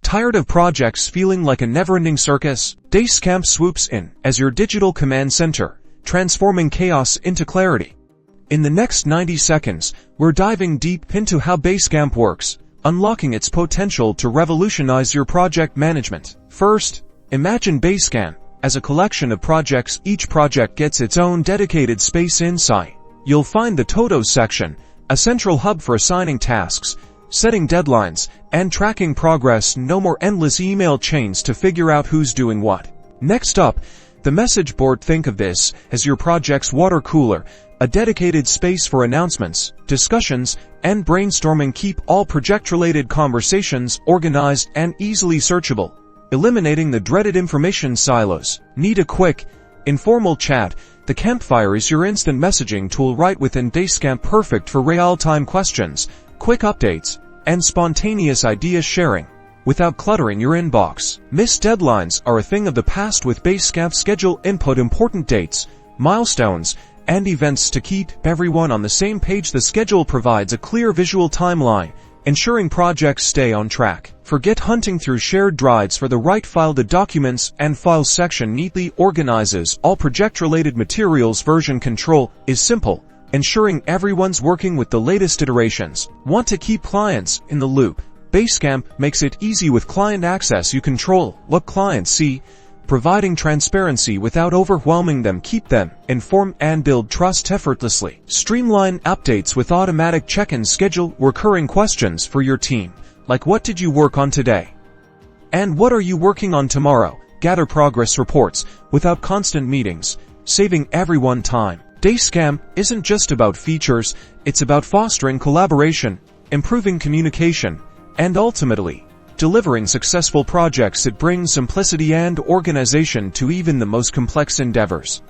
Tired of projects feeling like a never-ending circus? Basecamp swoops in as your digital command center, transforming chaos into clarity. In the next 90 seconds, we're diving deep into how Basecamp works, unlocking its potential to revolutionize your project management. First, imagine Basecamp as a collection of projects. Each project gets its own dedicated space inside. You'll find the Toto section, a central hub for assigning tasks, setting deadlines, and tracking progress. No more endless email chains to figure out who's doing what. Next up, the message board. Think of this as your project's water cooler, a dedicated space for announcements, discussions, and brainstorming. Keep all project-related conversations organized and easily searchable, eliminating the dreaded information silos. Need a quick, informal chat? The Campfire is your instant messaging tool right within Basecamp, perfect for real-time questions, quick updates, and spontaneous idea sharing without cluttering your inbox. Missed deadlines are a thing of the past with Basecamp. Schedule input important dates, milestones, and events to keep everyone on the same page. The schedule provides a clear visual timeline, ensuring projects stay on track. Forget hunting through shared drives for the right file. The Documents and Files section neatly organizes all project-related materials. Version control is simple, ensuring everyone's working with the latest iterations. Want to keep clients in the loop? Basecamp makes it easy with client access. You control what clients see, providing transparency without overwhelming them. Keep them informed and build trust effortlessly. Streamline updates with automatic check-ins. Schedule recurring questions for your team, like what did you work on today? And what are you working on tomorrow? Gather progress reports without constant meetings, saving everyone time. Basecamp isn't just about features, it's about fostering collaboration, improving communication, and ultimately, delivering successful projects. It brings simplicity and organization to even the most complex endeavors.